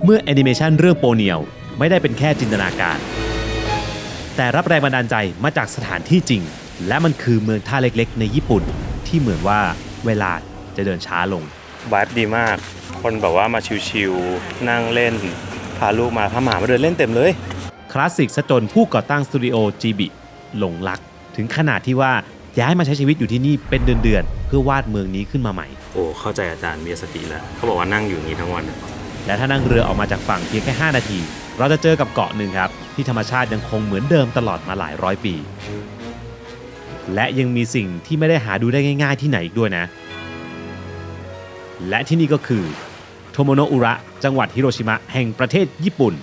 มื่อแอนิเมชันเรื่องโปเนียวไม่ได้เป็นแค่จินตนาการแต่รับแรงบันดาลใจมาจากสถานที่จริงและมันคือเมืองท่าเล็กๆในญี่ปุ่นที่เหมือนว่าเวลาจะเดินช้าลงวายดีมากคนแบบว่ามาชิวๆนั่งเล่นพาลูกมาพาหมาเดินเล่นเต็มเลยคลาสสิกซะจนผู้ก่อตั้งสตูดิโอจิบิหลงรักถึงขนาดที่ว่าย้ายมาใช้ชีวิตอยู่ที่นี่เป็นเดือนๆเพื่อวาดเมืองนี้ขึ้นมาใหม่โอ้เข้าใจอาจารย์มิยาสกิแล้วเขาบอกว่านั่งอยู่อย่างนี้ทั้งวันและถ้านั่งเรือออกมาจากฝั่งเพียงแค่5นาทีเราจะเจอกับเกาะหนึ่งครับที่ธรรมชาติยังคงเหมือนเดิมตลอดมาหลายร้อยปีและยังมีสิ่งที่ไม่ได้หาดูได้ง่ายๆที่ไหนอีกด้วยนะและที่นี่ก็คือโทโมโนะอุระจังหวัดฮิโรชิมะแห่งประเทศญี่ปุ่น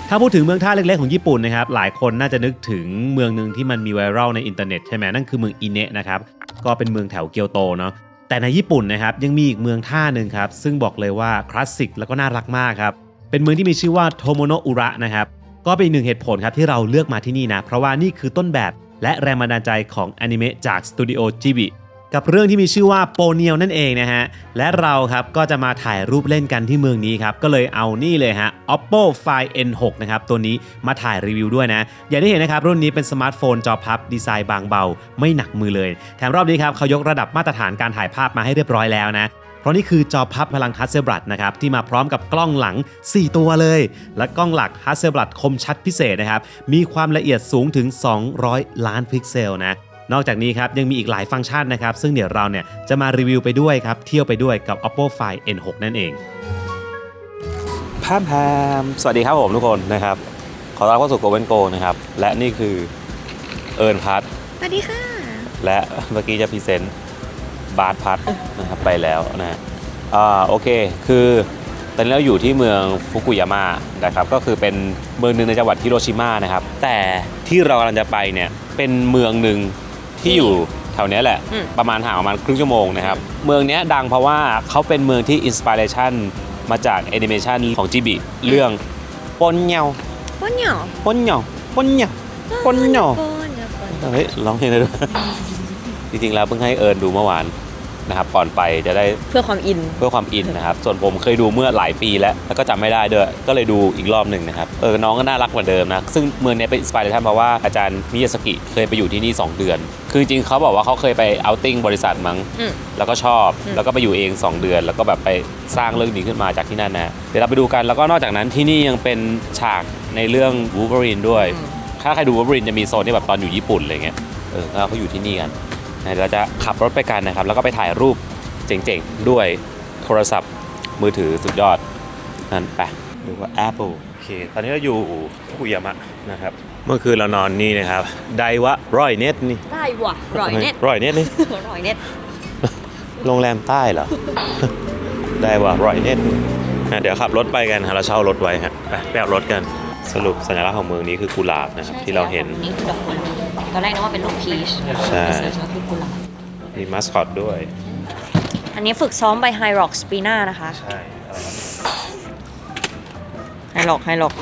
ถ้าพูดถึงเมืองท่าเล็กๆของญี่ปุ่นนะครับหลายคนน่าจะนึกถึงเมืองหนึ่งที่มันมีไวรัลในอินเทอร์เน็ตใช่ไหมนั่นคือเมืองอิเนะนะครับก็เป็นเมืองแถวเกียวโตเนาะแต่ในญี่ปุ่นนะครับยังมีอีกเมืองท่าหนึ่งครับซึ่งบอกเลยว่าคลาสสิกแล้วก็น่ารักมากครับเป็นเมืองที่มีชื่อว่าโทโมโนะอุระนะครับก็เป็นหนึ่งเหตุผลครับที่เราเลือกมาที่นี่นะเพราะว่านี่คือต้นแบบและแรงบันดาลใจของอนิเมะจากสตูดิโอจิบิกับเรื่องที่มีชื่อว่าโปเนียวนั่นเองนะฮะและเราครับก็จะมาถ่ายรูปเล่นกันที่เมืองนี้ครับก็เลยเอานี่เลยฮะ Oppo Find N6 นะครับตัวนี้มาถ่ายรีวิวด้วยนะอย่างที่เห็นนะครับรุ่นนี้เป็นสมาร์ทโฟนจอพับดีไซน์บางเบาไม่หนักมือเลยแถมรอบนี้ครับเขายกระดับมาตรฐานการถ่ายภาพมาให้เรียบร้อยแล้วนะเพราะนี่คือจอพับพลังฮัสเซลบลัดนะครับที่มาพร้อมกับกล้องหลัง4ตัวเลยและกล้องหลักฮัสเซลบลัดคมชัดพิเศษนะครับมีความละเอียดสูงถึง200ล้านพิกเซลนะนอกจากนี้ครับยังมีอีกหลายฟังก์ชันนะครับซึ่งเดี๋ยวเราเนี่ยจะมารีวิวไปด้วยครับเที่ยวไปด้วยกับ Oppo Find N6 นั่นเองแพมสวัสดีครับผมทุกคนนะครับขอต้อนรับเข้าสู่ Go and Go นะครับและนี่คือเอิญพัทสวัสดีค่ะและเมื่อกี้จะพรีเซนต์บาสพัทนะครับไปแล้วนะโอเคคือตอนนี้เราอยู่ที่เมืองฟุกุยาม่านะครับก็คือเป็นเมืองหนึ่งในจังหวัดฮิโรชิมานะครับแต่ที่เรากำลังจะไปเนี่ยเป็นเมืองหนึ่งที่อยู่แถวนี้แหละประมาณห่างประมาณครึ่งชั่วโมงนะครับเมืองนี้ดังเพราะว่าเขาเป็นเมืองที่อินสปิเรชันมาจากแอนิเมชันของจิบิเรื่องปนเหยวปนเหยวปนเหยวปนเหยวปนเหยวเฮ้ยร้องเพลงเลยด้วยจริงๆแล้วเพิ่งให้เอิญดูเมื่อวานนะครับก่อนไปจะได้เพื่อความอินนะครับส่วนผมเคยดูเมื่อหลายปีแล้วก็จำไม่ได้ด้วยก็เลยดูอีกรอบหนึ่งนะครับน้องก็น่ารักเหมือนเดิมนะซึ่งเมืองนี้เป็นอินสปิเรชันเพราะว่าอาจารย์มิยาสกิเคยไปอยู่ที่นี่2เดือนคือจริงเขาบอกว่าเขาเคยไปเอาติ้งบริษัทมั้งแล้วก็ชอบแล้วก็ไปอยู่เอง2เดือนแล้วก็แบบไปสร้างเรื่องนี้ขึ้นมาจากที่นั่นนะเดี๋ยวเราไปดูกันแล้วก็นอกจากนั้นที่นี่ยังเป็นฉากในเรื่อง Wolverine ด้วยถ้าใครดู Wolverine จะมีโซนที่แบบตอนอยู่ญี่ปุ่นอะไรเงี้ยเขาอยู่ที่นี่กันเราจะขับรถไปกันนะครับแล้วก็ไปถ่ายรูปเจ๋งๆด้วยโทรศัพท์มือถือสุดยอดนั่นไปดูว่า Apple โอเคตอนนี้เราอยู่ฟุกุยามะนะครับเมื่อคืนเรานอนนี่นะครับไดวะร้อยเน็ตนี่ได้วะร้อยเน็ตนี่ร้อยเน็ตโรงแรมใต้เหรอได้วะร้อยเน็ตเดี๋ยวขับรถไปกันเราเช่ารถไว้ฮะไปเอารถกันสรุปสัญลักษณ์ของเมืองนี้คือกุหลาบนะครับที่เราเห็นนี่คือดอกกุหลาบตอนแรกนึกว่าเป็นลูกพีชใช่คือกุหลาบมีมัสคอตด้วยอันนี้ฝึกซ้อมไปไฮร็อกสปีน่านะคะใช่ไฮร็อก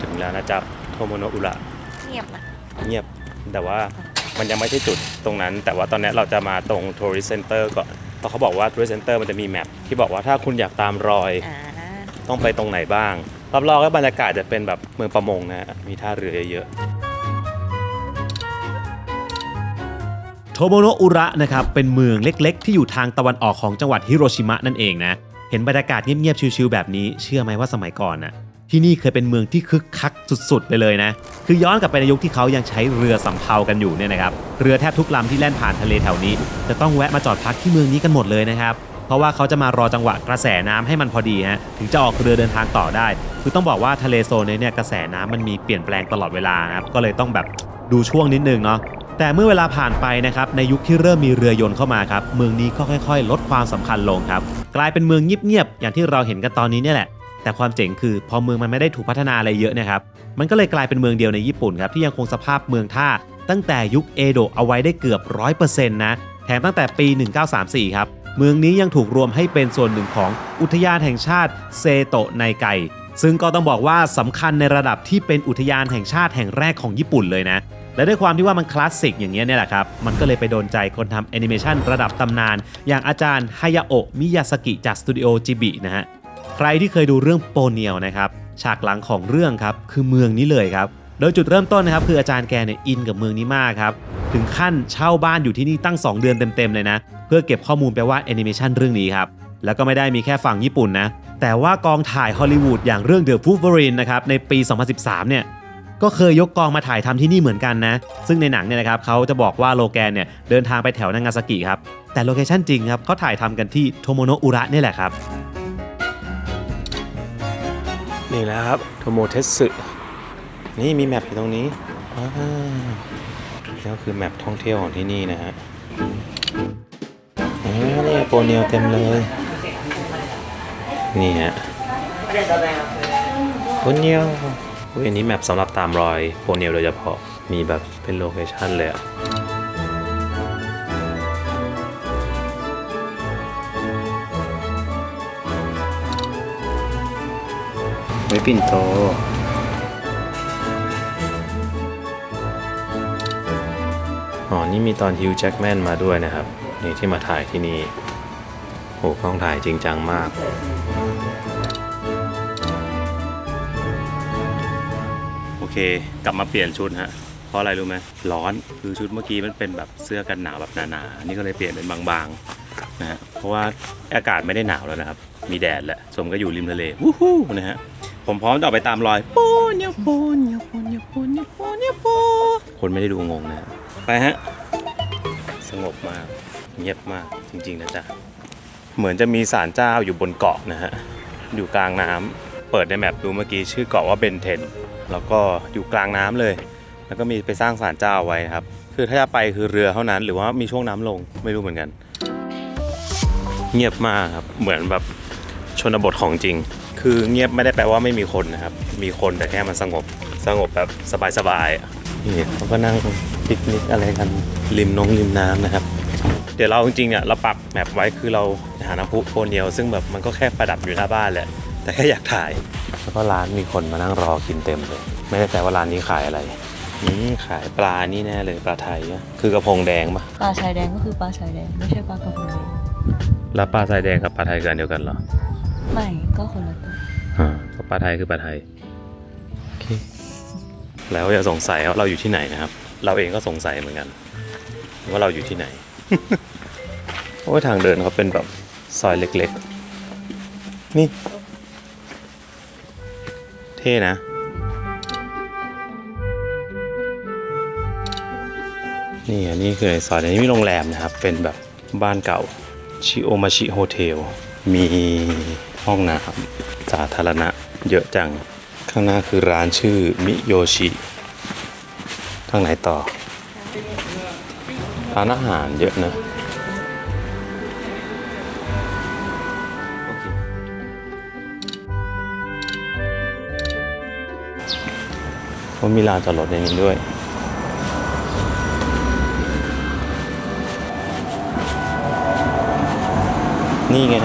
ถึงแล้วนะจ๊ะโทโมโนะอุระเงียบนะเงียบแต่ว่ามันยังไม่ใช่จุดตรงนั้นแต่ว่าตอนนี้เราจะมาตรง Tourist Center ก่อนเพราะเขาบอกว่า Tourist Center มันจะมีแมปที่บอกว่าถ้าคุณอยากตามรอยต้องไปตรงไหนบ้างรอบๆก็บรรยากาศจะเป็นแบบเมืองประมงนะมีท่าเรือเยอะโทโมโนะอุระนะครับเป็นเมืองเล็กๆที่อยู่ทางตะวันออกของจังหวัดฮิโรชิมะนั่นเองนะเห็นบรรยากาศเงียบๆชิลๆแบบนี้เชื่อไหมว่าสมัยก่อนน่ะที่นี่เคยเป็นเมืองที่คึกคักสุดๆไปเลยนะคือย้อนกลับไปในยุคที่เขายังใช้เรือสำเภากันอยู่เนี่ยนะครับเรือแทบทุกลำที่แล่นผ่านทะเลแถวนี้จะต้องแวะมาจอดพักที่เมืองนี้กันหมดเลยนะครับเพราะว่าเขาจะมารอจังหวะกระแสน้ำให้มันพอดีฮะถึงจะออกเรือเดินทางต่อได้คือต้องบอกว่าทะเลโซนนี้เนี่ยกระแสน้ำมันมีเปลี่ยนแปลงตลอดเวลานะครับก็เลยต้องแบบดูช่วงนิดนึงเนาะแต่เมื่อเวลาผ่านไปนะครับในยุคที่เริ่มมีเรือยนต์เข้ามาครับเมืองนี้ก็ค่อยๆลดความสำคัญลงครับกลายเป็นเมืองเงียบๆอย่างที่เราเห็นกันตอนนี้เนี่ยแหละ แต่ความเจ๋งคือพอเมืองมันไม่ได้ถูกพัฒนาอะไรเยอะนะครับมันก็เลยกลายเป็นเมืองเดียวในญี่ปุ่นครับที่ยังคงสภาพเมืองท่าตั้งแต่ยุคเอโดะเอาไว้ได้เกือบ 100% นะแถมตั้งแต่ปี 1934 ครับเมืองนี้ยังถูกรวมให้เป็นส่วนหนึ่งของอุทยานแห่งชาติเซโตะไนไกซึ่งก็ต้องบอกว่าสำคัญในระดับที่เป็นอุทยานแห่งชาติแห่งแรกของญี่ปุ่นเลยนะและด้วยความที่ว่ามันคลาสสิกอย่างเงี้ยเนี่ยแหละครับมันก็เลยไปโดนใจคนทำแอนิเมชันระดับตำนานอย่างอาจารย์ฮายาโอะมิยาสกิจากสตูดิโอจิบินะฮะใครที่เคยดูเรื่องโปเนียวนะครับฉากหลังของเรื่องครับคือเมืองนี้เลยครับโดยจุดเริ่มต้นนะครับคืออาจารย์แกเนี่ยอินกับเมืองนี้มากครับถึงขั้นเช่าบ้านอยู่ที่นี่ตั้ง2 เดือนเต็มๆเลยนะเพื่อเก็บข้อมูลไปวาดแอนิเมชันเรื่องนี้ครับแล้วก็ไม่ได้มีแค่ฝั่งญี่ปุ่นนะแต่ว่ากองถ่ายฮอลลีวูดอย่างเรื่อง The Wolverine นะครับในปี 2013 เนี่ยก็เคยยกกองมาถ่ายทำที่นี่เหมือนกันนะซึ่งในหนังเนี่ยนะครับเขาจะบอกว่าโลแกนเนี่ยเดินทางไปแถวนางาซากิครับแต่โลเคชั่นจริงครับเขาถ่ายทำกันที่โทโมโนะอุระนี่แหละครับนี่แหละครับโทโมเทสึนี่มีแมปอยู่ตรงนี้นี่ก็คือแมปท่องเที่ยวของที่นี่นะฮะนี่โปเนียวเต็มเลยนี่ฮะโปเนียวอันนี้แมปสำหรับตามรอยโปเนียวโดยเฉพาะมีแบบเป็นโลเคชั่นเลยอะไว้ปิ่นโตนี่มีตอนฮิวจ์แจ็คแมนมาด้วยนะครับนี่ที่มาถ่ายที่นี่โหกล้องถ่ายจริงจังมากโอเคกลับมาเปลี่ยนชุดฮะเพราะอะไรรู้ไหมร้อนคือชุดเมื่อกี้มันเป็นแบบเสื้อกันหนาวแบบหนาๆนี่ก็เลยเปลี่ยนเป็นบางๆนะฮะเพราะว่าอากาศไม่ได้หนาวแล้วนะครับมีแดดแหละสมก็อยู่ริมทะเลวู้ฮู้นะฮะผมพร้อมจะออกไปตามรอยโปเนียวโปเนียวโปเนียวโปเนียวโปเนียวโปคนไม่ได้ดูงงนะไปฮะสงบมากเงียบมากจริงๆนะจ๊ะเหมือนจะมีศาลเจ้าอยู่บนเกาะนะฮะอยู่กลางน้ำเปิดในแมปดูเมื่อกี้ชื่อเกาะว่าเบนเทนแล้วก็อยู่กลางน้ำเลยแล้วก็มีไปสร้างศาลเจ้าไว้ครับคือถ้าจะไปคือเรือเท่านั้นหรือว่ามีช่วงน้ำลงไม่รู้เหมือนกันเงียบมากครับเหมือนแบบชนบทของจริงคือเงียบไม่ได้แปลว่าไม่มีคนนะครับมีคนแต่แค่มันสงบแบบสบายๆนี่เขาก็นั่งปิกนิกอะไรกันริมน้ำนะครับเดี๋ยวเราจริงๆเนี่ยเราปักแมปไว้คือเราหาน้ำพุโพเนียวซึ่งแบบมันก็แค่ประดับอยู่หน้าบ้านแหละแต่แค่อยากถ่ายแล้วก็ร้านมีคนมานั่งรอกินเต็มเลยไม่แน่ใจว่าร้านนี้ขายอะไรขายปลานี่แน่เลยปลาไทยคือกระพงแดงปะ ปลาชายแดงก็คือปลาชายแดงไม่ใช่ปลากระพงแดง แล้วปลาทรายแดงกับปลาไทยกันเดียวกันเหรอ ไม่ก็คนละตัว ก็ปลาไทยคือปลาไทยโอเคแล้วอย่าสงสัยว่าเราอยู่ที่ไหนนะครับ เราเองก็สงสัยเหมือนกันว่าเราอยู่ที่ไหน เพราะว่าทางเดินเขาเป็นแบบซอยเล็กๆนี่เท่นะนี่คือในซอยนี้มีโรงแรมนะครับเป็นแบบบ้านเก่าชิโอมาชิโฮเทลมีห้องน้ำสาธารณะเยอะจังข้างหน้าคือร้านชื่อมิโยชิทางไหนต่อร้านอาหารเยอะนะเขามีลานจอดรถในนี้ด้วยนี่ไง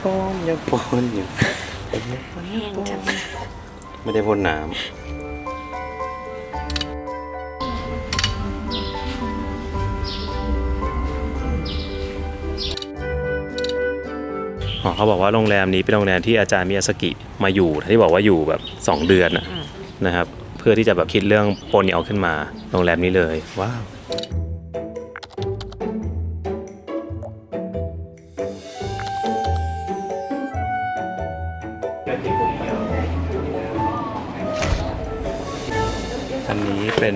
ป้อนอย่าป้อนอยู่ไม่ได้พ่นน้ำเขาบอกว่าโรงแรมนี้เป็นโรงแรมที่อาจารย์มิยาสกิมาอยู่ที่บอกว่าอยู่แบบ2 เดือนนะครับเพื่อที่จะแบบคิดเรื่องโปเนียวขึ้นมาโรงแรมนี้เลยว้าวอันนี้เป็น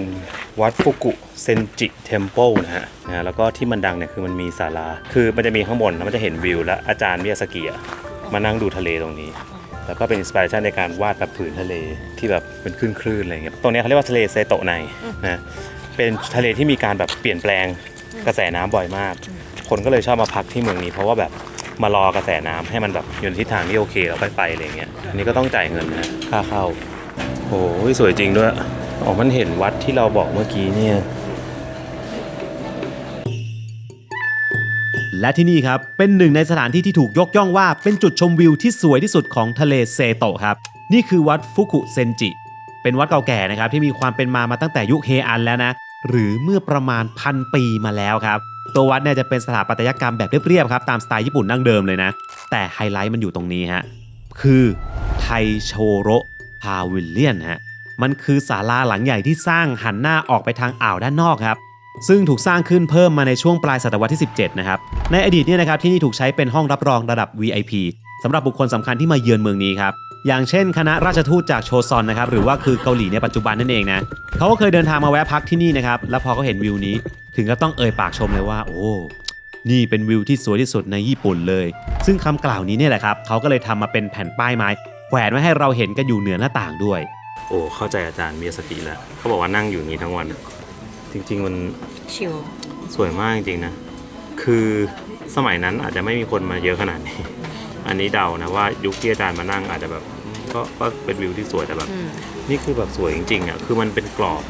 วัดฟุกุเซนจิเทมเพิลนะฮะแล้วก็ที่มันดังเนี่ยคือมันมีศาลาคือมันจะมีข้างบนแล้วมันจะเห็นวิวและอาจารย์มิยาสกิมานั่งดูทะเลตรงนี้แล้วก็เป็นอินสปิเรชันในการวาดแบบผืนทะเลที่แบบเป็นคลื่นๆอะไรเงี้ยตรงนี้เขาเรียกว่าทะเลเซโตะไนนะเป็นทะเลที่มีการแบบเปลี่ยนแปลงกระแสน้ำบ่อยมากคนก็เลยชอบมาพักที่เมืองนี้เพราะว่าแบบ มารอกระแสน้ำให้มันแบบอยู่ในทิศทางที่โอเคแล้วค่อยไปอะไรเงี้ยอันนี้ก็ต้องจ่ายเงินนะค่าเข้าโอ้ยสวยจริงด้วยอ๋อมันเห็นวัดที่เราบอกเมื่อกี้เนี่ย และที่นี่ครับเป็นหนึ่งในสถานที่ที่ถูกยกย่องว่าเป็นจุดชมวิวที่สวยที่สุดของทะเลเซโตะครับนี่คือวัดฟุกุเซนจิเป็นวัดเก่าแก่นะครับที่มีความเป็นมาตั้งแต่ยุคเฮอันแล้วนะหรือเมื่อประมาณ1,000 ปีมาแล้วครับตัววัดเนี่ยจะเป็นสถาปัตยกรรมแบบเรียบๆครับตามสไตล์ญี่ปุ่นดั้งเดิมเลยนะแต่ไฮไลท์มันอยู่ตรงนี้ฮะคือไทโชโรพาวิลเลียนฮะมันคือศาลาหลังใหญ่ที่สร้างหันหน้าออกไปทางอ่าวด้านนอกครับซึ่งถูกสร้างขึ้นเพิ่มมาในช่วงปลายศตวรรษที่ 17 นะครับในอดีตเนี่ยนะครับที่นี่ถูกใช้เป็นห้องรับรองระดับ VIP สำหรับบุคคลสำคัญที่มาเยือนเมืองนี้ครับอย่างเช่นคณะราชทูตจากโชซอนนะครับหรือว่าคือเกาหลีในปัจจุบันนั่นเองนะเขาก็เคยเดินทางมาแวะพักที่นี่นะครับแล้วพอเขาเห็นวิวนี้ถึงก็ต้องเอ่ยปากชมเลยว่าโอ้นี่เป็นวิวที่สวยที่สุดในญี่ปุ่นเลยซึ่งคำกล่าวนี้เนี่ยแหละครับเขาก็เลยทำมาเป็นแผ่นป้ายไม้แขวนไว้ให้เราเห็นกันอยู่เหนือหน้าต่างด้วยโอ้เข้าใจอาจารย์มีสติแล้วเขาบอกว่านั่งอยู่นี้ทั้งวันจริงๆมัน ชิล สวยมากจริงๆนะคือสมัยนั้นอาจจะไม่มีคนมาเยอะขนาดนี้อันนี้เดานะว่ายุคที่อาจารย์มานั่งอาจจะแบบก็เป็นวิวที่สวยแต่แบบนี่คือแบบสวยจริงๆอ่ะคือมันเป็นกรอบ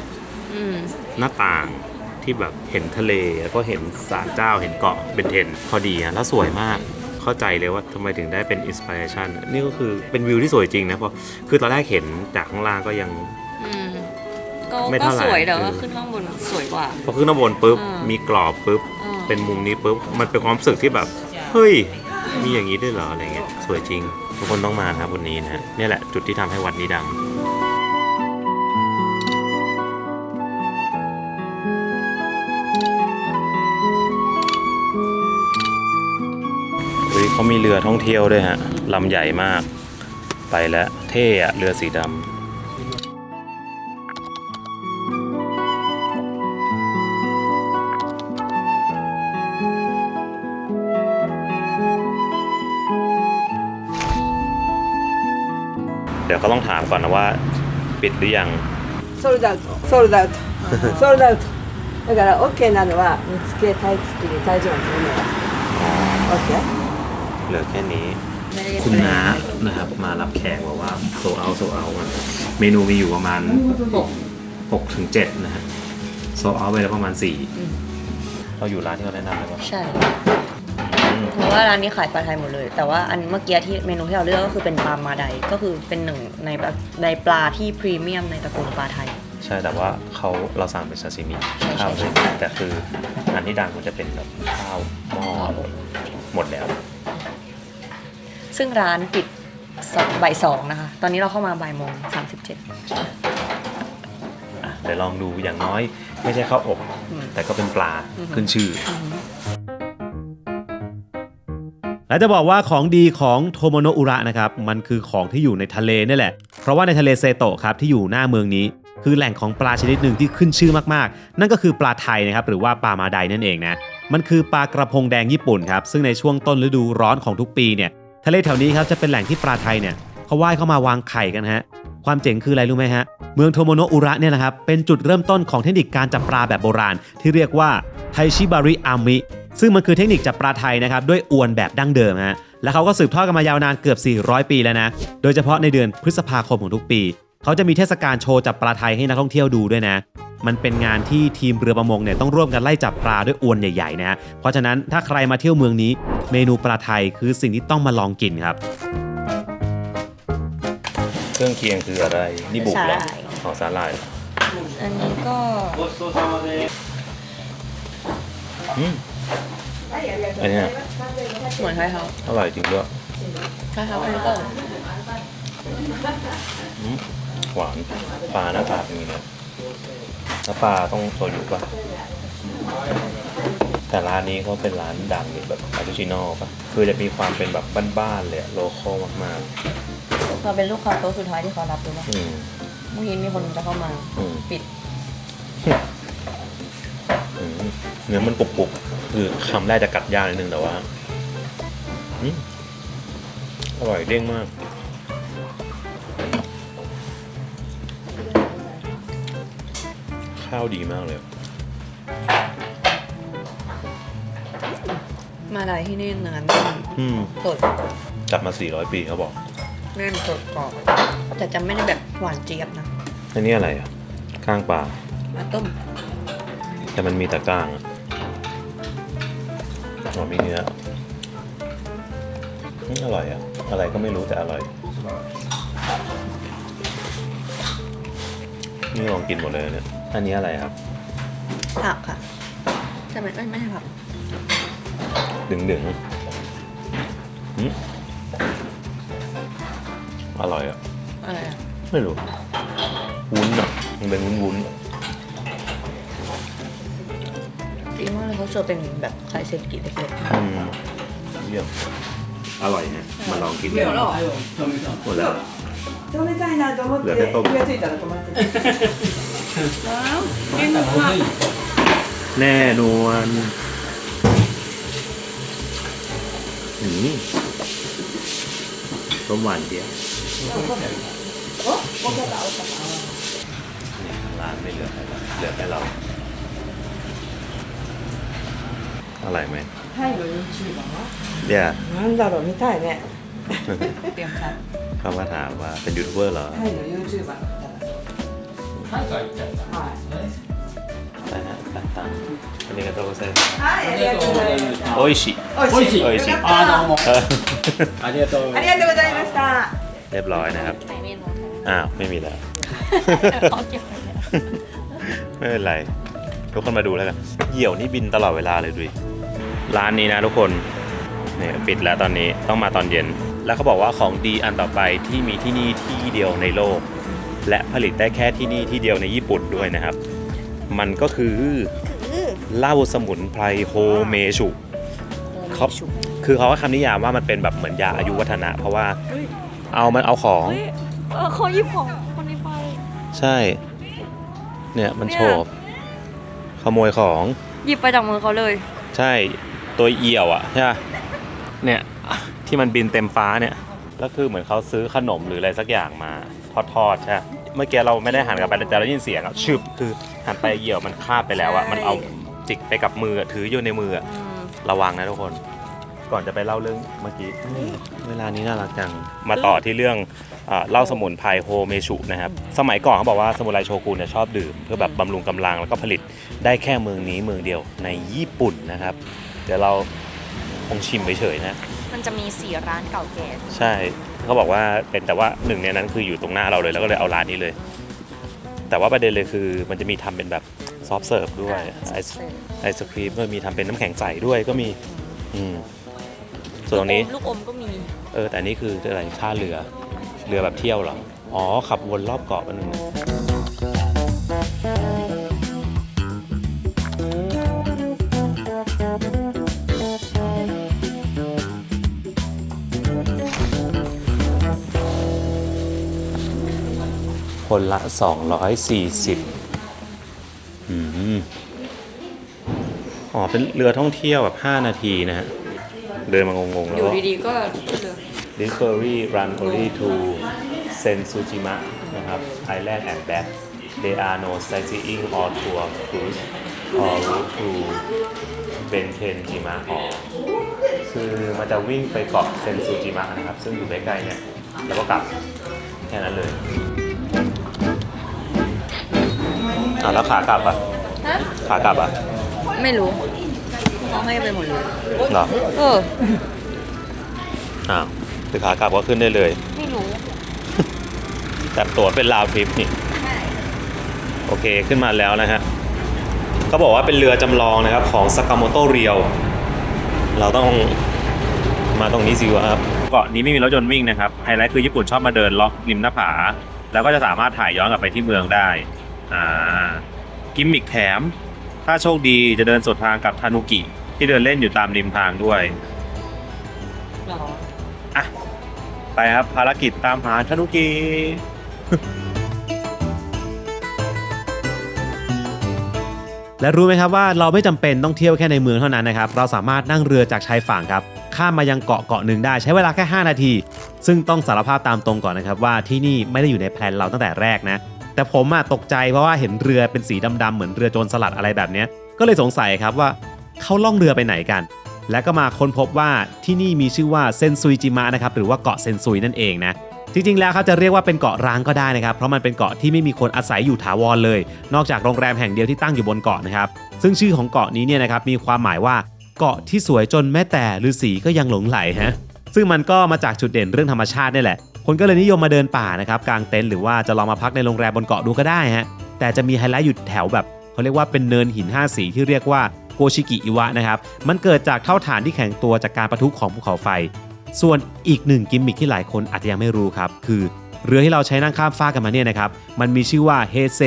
หน้าต่างที่แบบเห็นทะเลแล้วก็เห็นศาลเจ้าเห็นเกาะเป็นเทนพอดีอ่ะแล้วสวยมากเข้าใจเลยว่าทำไมถึงได้เป็นอินสปิเรชันนี่ก็คือเป็นวิวที่สวยจริงนะเพราะคือตอนแรกเห็นจากข้างล่างก็ยังไม่เท่าไหร่ก็สวยแต่ว่าขึ้นข้างบนสวยกว่าพอขึ้นข้างบนปุ๊บมีกรอบปุ๊บเป็นมุมนี้ปุ๊บมันเป็นความรู้สึกที่แบบเฮ้ยมีอย่างนี้ด้วยเหรออะไรเงี้ยสวยจริงทุกคนต้องมาครับวันนี้นะนี่แหละจุดที่ทำให้วัดนี้ดังเขามีเรือท่องเที่ยวด้วยฮะลำใหญ่มากไปแล้วเท่อะเรือสีดำเดี๋ยวก็ต้องถามก่อนนะว่าปิดหรือยังソールドアウトソールドアウトソールドアウトだから OK なのは見つけたい月に大丈夫なのは OK เหลือแค่นี้คุณน้านะครับมารับแขกบอกว่าโซเอาเมนูมีอยู่ประมาณ6 ถึง 7นะฮะโซเอาไปแล้วประมาณ4เราอยู่ร้านที่เขาแนะนำเลยว่าใช่เพราะว่าร้านนี้ขายปลาไทยหมดเลยแต่ว่าอันเมื่อกี้ที่เมนูที่เราเลือกก็คือเป็นปลามาไดก็คือเป็นหนึ่งในปลาที่พรีเมียมในตระกูลปลาไทยใช่แต่ว่าเราสั่งเป็นซาซิมิข้าวเลยแต่คืออันที่ดังมันจะเป็นแบบข้าวหม้อหมดแล้วซึ่งร้านปิดบ่าย 2นะคะตอนนี้เราเข้ามาบ่าย 1:37เดี๋ยวลองดูอย่างน้อยไม่ใช่ข้าวอบแต่ก็เป็นปลาขึ้นชื่อและจะบอกว่าของดีของโทโมโนะอุระนะครับมันคือของที่อยู่ในทะเลนี่แหละเพราะว่าในทะเลเซโตะครับที่อยู่หน้าเมืองนี้คือแหล่งของปลาชนิดหนึ่งที่ขึ้นชื่อมากๆนั่นก็คือปลาไทยนะครับหรือว่าปลามาไดนั่นเองนะมันคือปลากระพงแดงญี่ปุ่นครับซึ่งในช่วงต้นฤดูร้อนของทุกปีเนี่ยทะเลแถวนี้ครับจะเป็นแหล่งที่ปลาไทยเนี่ยเขาว่ายเข้ามาวางไข่กันฮะความเจ๋งคืออะไรรู้ไหมฮะเมืองโทโมโนะอุระเนี่ยนะครับเป็นจุดเริ่มต้นของเทคนิคการจับปลาแบบโบราณที่เรียกว่าไทชิบาริอามิซึ่งมันคือเทคนิคจับปลาไทยนะครับด้วยอวนแบบดั้งเดิมฮะและเขาก็สืบทอดกันมายาวนานเกือบ400 ปีแล้วนะโดยเฉพาะในเดือนพฤษภาคมของทุกปีเขาจะมีเทศกาลโชว์จับปลาไทยให้นักท่องเที่ยวดูด้วยนะมันเป็นงานที่ทีมเรือประมงเนี่ยต้องร่วมกันไล่จับปลาด้วยอวนใหญ่ๆนะฮะเพราะฉะนั้นถ้าใครมาเที่ยวเมืองนี้เมนูปลาไทยคือสิ่งที่ต้องมาลองกินครับเครื่องเคียงคืออะไรนี่บุกเหรอสาหร่ายอันนี้ก็อันนี้เหมือนไทยเขาอร่อยจริงด้วยไทยเขาอันนี้ก็หวานปลาหน้าตาเป็นอย่างนี้นะแล้วปลาต้องโชยุป่ะแต่ร้านนี้เขาเป็นร้านดังแบบออริจินอลป่ะคือจะมีความเป็นแบบบ้านๆเลยโลคอลมากๆเราเป็นลูกค้าโต๊ะสุดท้ายที่เขารับด้วยป่ะเมื่อกี้มีคนจะเข้ามาปิดเนื้อมันกรุบๆคือคำแรกจะกัดยากนิดนึงแต่ว่าอร่อยเด้งมากข้าวดีมากเลย มาไดที่นี่เนื้อแน่น อืม สด กลับมา400 ปีเขาบอก แน่นสดกรอบแต่จะไม่ได้แบบหวานเจี๊ยบนะ อันนี้อะไรอ่ะก้างปลา มาต้ม แต่มันมีแต่ก้างอ่ะอ๋อมีเนื้ออร่อยอ่ะอะไรก็ไม่รู้แต่อร่อยนี่ลองกินหมดเลยเนี่ยอันนี้อะไรครับ ผักค่ะแต่ไม่ใช่ผัก ดึงอร่อยอ่ะ อะไรอะ ไม่รู้วุ้นอ่ะมันเป็นวุ้น ดีมากเลยเขาเสิร์ฟเป็นแบบไข่เซนกิเล็ก เยี่ยมอร่อยนะมาลองกินกันหมดแล้ว 冷たいなと思って冷たいと思う気がついたら止まってた แน่นวลต้มหวานเจี๊ยบร้านไม่เหลือใครแล้วเหลือแค่เราอร่อยไหม タイの YouTuber เดี๋ยว なんだろう見たいねเขามาถามว่าเป็นยูทูบเบอร์เหรอ タイの YouTuber だったらはい ใช่ฮะตัดตังค์อันนี้ก็โตเซ่ はいありがとうございました โออิชิ おいしいおいしいよかったどうもเออ ありがとうありがとうございました เรียบร้อยนะครับ ๆใช้เมนู อ้าวไม่มีแล้ว เขาเก็บไว้แล้ว ไม่เป็นไร ทุกคนมาดูแล้วกันเหยี่ยวนี่บินตลอดเวลาเลยดูดิร้านนี้นะทุกคนเนี่ยปิดแล้วตอนนี้ต้องมาตอนเย็น แล้วเขาบอกว่าของดีอันต่อไปที่มีที่นี่ที่เดียวในโลก และผลิตได้แค่ที่นี่ที่เดียวในญี่ปุ่นด้วยนะครับ มันก็คือเหล้าสมุนไพรโฮเมชุเขาคือเขาว่าคำนิยามว่ามันเป็นแบบเหมือนยาอายุวัฒนะ เพราะว่ามันเอาของ เขาหยิบของคนนี้ไป ใช่ เนี่ยมันโฉบขโมยของ หยิบไปจากมือเขาเลย ใช่ตัวเอี่ยวอ่ะใช่ปะเนี่ยที่มันบินเต็มฟ้าเนี่ยแล้วคือเหมือนเขาซื้อขนมหรืออะไรสักอย่างมาทอดๆใช่ปะเมื่อกี้เราไม่ได้หันกลับไปแต่เราได้ยินเสียงอ่ะชึบคือหันไปเอี่ยวมันคาบไปแล้วอ่ะมันเอาจิกไปกับมืออะถืออยู่ในมืออะระวังนะทุกคน ก่อนจะไปเล่าเรื่องเมื่อกี้เวลานี้น่ารักจังมาต่อที่เรื่องเหล้าสมุนไพรโฮเมชุนะครับสมัยก่อนเขาบอกว่าสมุไรโชกุนเนี่ยชอบดื่มเพื่อแบบบำรุงกำลังแล้วก็ผลิตได้แค่เมืองนี้เมืองเดียวในญี่ปุ่นนะครับ เดี๋ยวเราคงชิมไปเฉยๆนะ มันจะมี4ร้านเก่าแก่ ใช่เขาบอกว่าเป็นแต่ว่าหนึ่งในนั้นคืออยู่ตรงหน้าเราเลยแล้วก็เลยเอาร้านนี้เลย แต่ว่าประเด็นเลยคือมันจะมีทำเป็นแบบซอฟต์เสิร์ฟด้วยไอศครีมก็มีทำเป็นน้ำแข็งใสด้วยก็มีส่วนตรงนี้ ลูกอมก็มี แต่อันนี้คืออะไรท่าเรือแบบเที่ยวเหรออ๋อขับวนรอบเกาะอันนึงคนละ240เป็นเรือท่องเที่ยวแบบ5นาทีนะฮะเดินมางงๆแล้ว อยู่ดีๆก็ขึ้นเลย This ferry run only to Sensujima นะครับ Island and back. There are no sightseeing or tour cruise or route to Bentenjima คือมันจะวิ่งไปเกาะเซนซูจิมะนะครับ ซึ่งอยู่ใกล้ๆเนี่ย แล้วก็กลับแค่นั้นเลยแล้วขากลับอ่ะ ฮะ ขากลับอ่ะ ไม่รู้เขาให้ไปหมดเลย เหรอ คือขากลับก็ขึ้นได้เลย ไม่รู้ แต่ตั๋วเป็นราวทริปนี่ โอเคขึ้นมาแล้วนะฮะเขาบอกว่าเป็นเรือจำลองนะครับของซากาโมโตเรียวเราต้องมาตรงนี้สิวะครับเกาะนี้ไม่มีรถยนต์วิ่งนะครับไฮไลท์คือญี่ปุ่นชอบมาเดินเลาะริมหน้าผาแล้วก็จะสามารถถ่ายย้อนกลับไปที่เมืองได้กิมมิคแถมถ้าโชคดีจะเดินสวนทางกับทานุกิที่เดินเล่นอยู่ตามริมทางด้วยไปครับภารกิจตามหาทานุกิ และรู้ไหมครับว่าเราไม่จำเป็นต้องเที่ยวแค่ในเมืองเท่านั้นนะครับเราสามารถนั่งเรือจากชายฝั่งครับข้ามมายังเกาะหนึ่งได้ใช้เวลาแค่5นาทีซึ่งต้องสารภาพตามตรงก่อนนะครับว่าที่นี่ไม่ได้อยู่ในแพลนเราตั้งแต่แรกนะแต่ผมตกใจเพราะว่าเห็นเรือเป็นสีดำๆเหมือนเรือโจรสลัดอะไรแบบนี้ก็เลยสงสัยครับว่าเขาล่องเรือไปไหนกัน และก็มาค้นพบว่าที่นี่มีชื่อว่าเซนซุยจิมะนะครับหรือว่าเกาะเซนซุยนั่นเองนะจริงๆแล้วครับจะเรียกว่าเป็นเกาะร้างก็ได้นะครับเพราะมันเป็นเกาะที่ไม่มีคนอาศัยอยู่ถาวรเลยนอกจากโรงแรมแห่งเดียวที่ตั้งอยู่บนเกาะนะครับซึ่งชื่อของเกาะนี้เนี่ยนะครับมีความหมายว่าเกาะที่สวยจนแม้แต่ฤาษีก็ยังหลงใหลฮะซึ่งมันก็มาจากจุดเด่นเรื่องธรรมชาตินี่แหละคนก็เลยนิยมมาเดินป่านะครับกางเต็นท์หรือว่าจะลองมาพักในโรงแรมบนเกาะดูก็ได้ฮะแต่จะมีไฮไลท์อยู่แถวแบบเขาเรียกว่าเป็นเนินหิน5สีที่เรียกว่าโกชิกิอิวะนะครับมันเกิดจากเท่าฐานที่แข็งตัวจากการปะทุของภูเขาไฟส่วนอีกหนึ่งกิมมิคที่หลายคนอาจจะยังไม่รู้ครับคือเรือที่เราใช้นั่งข้ามฟากกันมาเนี่ยนะครับมันมีชื่อว่าเฮเซ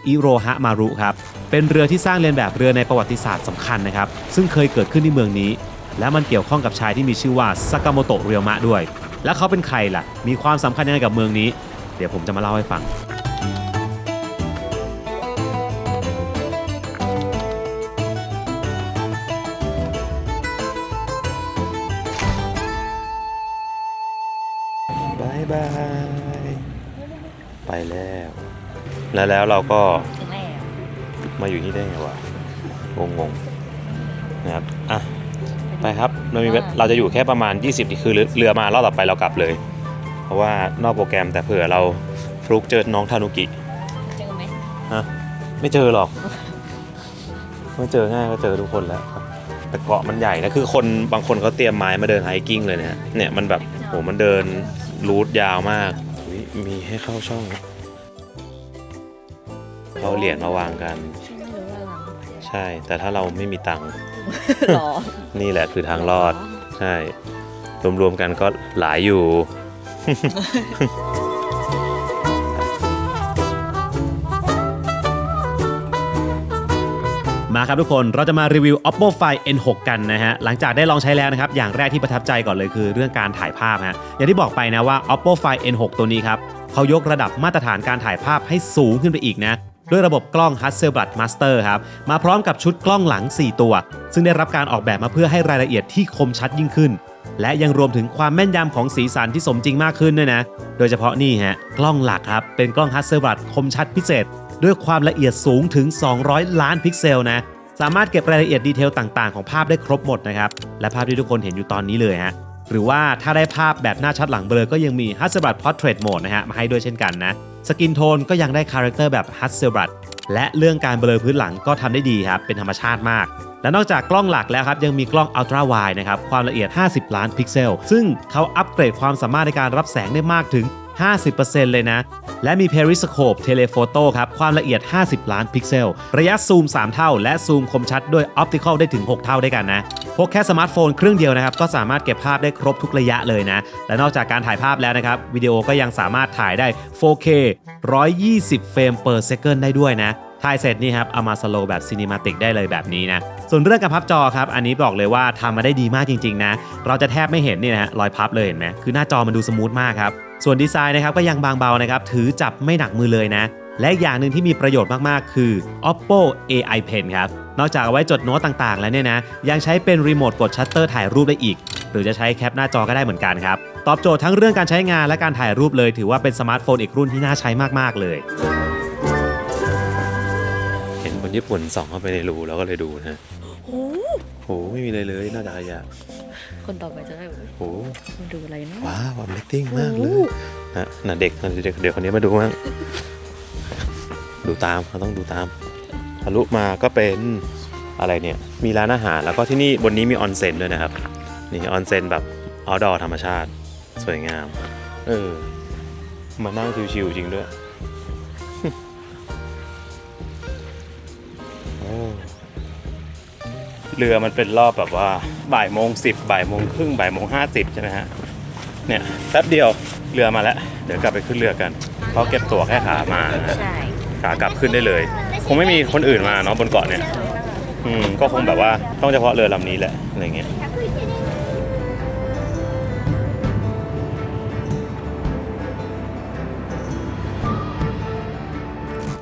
อิโรฮะมารุครับเป็นเรือที่สร้างเลียนแบบเรือในประวัติศาสตร์สำคัญนะครับซึ่งเคยเกิดขึ้นที่เมืองนี้และมันเกี่ยวข้องกับชายที่มีชื่อว่าซากาโมโตะเรียวมะด้วยแล้วเขาเป็นใครล่ะมีความสำคัญยังไงกับเมืองนี้เดี๋ยวผมจะมาเล่าให้ฟังบายบายไปแล้วเราก็ ถึงแล้ว มาอยู่นี่ได้ไงวะงงๆนะครับอ่ะไปครับเราจะอยู่แค่ประมาณ20นาทีคือเรือมารอบต่อไปเรากลับเลยเพราะว่านอกโปรแกรมแต่เผื่อเราฟลุกเจอน้องทานุกิ เจอไหม ฮะไม่เจอหรอกไม่เจอง่ายก็เจอทุกคนแล้วแต่เกาะมันใหญ่นะคือคนบางคนเขาเตรียมไม้มาเดินไฮกิ้งเลยเนี่ยมันแบบโหมันเดินรูทยาวมากมีให้เข้าช่องเอาเหรียญมาวางกันใช่แต่ถ้าเราไม่มีตังค์ หรอ นี่แหละคือทางรอดใช่รวมๆกันก็หลายอยู่ มาครับทุกคนเราจะมารีวิว Oppo Find N6 กันนะฮะหลังจากได้ลองใช้แล้วนะครับอย่างแรกที่ประทับใจก่อนเลยคือเรื่องการถ่ายภาพฮะอย่างที่บอกไปนะว่า Oppo Find N6 ตัวนี้ครับเขายกระดับมาตรฐานการถ่ายภาพให้สูงขึ้นไปอีกนะด้วยระบบกล้อง Hasselblad Master ครับมาพร้อมกับชุดกล้องหลัง4ตัวซึ่งได้รับการออกแบบมาเพื่อให้รายละเอียดที่คมชัดยิ่งขึ้นและยังรวมถึงความแม่นยำของสีสันที่สมจริงมากขึ้นด้วยนะโดยเฉพาะนี่ฮะกล้องหลักครับเป็นกล้อง Hasselblad คมชัดพิเศษด้วยความละเอียดสูงถึง200ล้านพิกเซลนะสามารถเก็บรายละเอียดดีเทลต่างๆของภาพได้ครบหมดนะครับและภาพที่ทุกคนเห็นอยู่ตอนนี้เลยฮะหรือว่าถ้าได้ภาพแบบหน้าชัดหลังเบลอก็ยังมี Hasselblad Portrait Mode นะฮะมาให้ด้วยเช่นกันนะสกินโทนก็ยังได้คาแรคเตอร์แบบ Hasselblad และเรื่องการเบลอพื้นหลังก็ทำได้ดีครับเป็นธรรมชาติมากและนอกจากกล้องหลักแล้วครับยังมีกล้อง Ultra Wide นะครับความละเอียด50ล้านพิกเซลซึ่งเขาอัปเกรดความสามารถในการรับแสงได้มากถึง 50% เลยนะและมี Periscope Telephoto ครับความละเอียด50ล้านพิกเซลระยะซูม3เท่าและซูมคมชัดด้วย Optical ได้ถึง6เท่าด้วยกันนะพกแค่สมาร์ทโฟนเครื่องเดียวนะครับก็สามารถเก็บภาพได้ครบทุกระยะเลยนะและนอกจากการถ่ายภาพแล้วนะครับวิดีโอก็ยังสามารถถ่ายได้ 4K 120 เฟรม per second ได้ด้วยนะถ่ายเสร็จนี่ครับเอามาสโลว์แบบซีนิมาติกได้เลยแบบนี้นะส่วนเรื่องการพับจอครับอันนี้บอกเลยว่าทำมาได้ดีมากจริงๆนะเราจะแทบไม่เห็นนี่นะฮะรอยพับเลยเห็นไหมคือหน้าจอมันดูสมูทมากครับส่วนดีไซน์นะครับก็ยังบางเบานะครับถือจับไม่หนักมือเลยนะและอย่างหนึ่งที่มีประโยชน์มากๆคือ Oppo AI Pen ครับนอกจากเอาไว้จดโน้ตต่างๆแล้วเนี่ยนะยังใช้เป็นรีโมทกดชัตเตอร์ถ่ายรูปได้อีกหรือจะใช้แคปหน้าจอก็ได้เหมือนกันครับตอบโจทย์ทั้งเรื่องการใช้งานและการถ่ายรูปเลยถือว่าเป็นสมาร์ทโฟนอีกรุ่นที่น่าใช้มากๆเลยเห็นคนญี่ปุ่นส่องเข้าไปในรูแล้วก็เลยดูนะโหไม่มีเลยน่าจะขยะคนต่อไปจะได้โหมาดูอะไรนะว้าวเลตติ้งมากเลยนะเด็กเดี๋ยวคนนี้มาดูมั้งดูตามเขาต้องดูตามทะลุมาก็เป็นอะไรเนี่ยมีร้านอาหารแล้วก็ที่นี่บนนี้มีออนเซ็นด้วยนะครับนี่ออนเซ็นแบบเอาท์ดอร์ธรรมชาติสวยงามมานั่งชิวๆจริงด้วยเรือมันเป็นรอบแบบว่าบ่ายโมง10บ่ายโมงครึ่งบ่ายโมง50ใช่ไหมฮะเนี่ยแป๊บเดียวเรือมาแล้วเดี๋ยวกลับไปขึ้นเรือกันเพราะเก็บตั๋วแค่ขามาขากลับขึ้นได้เลยคงไม่มีคนอื่นมาเนาะบนเกาะเนี่ยก็คงแบบว่าต้องเฉพาะเรือลำนี้แหละอะไรเงี้ย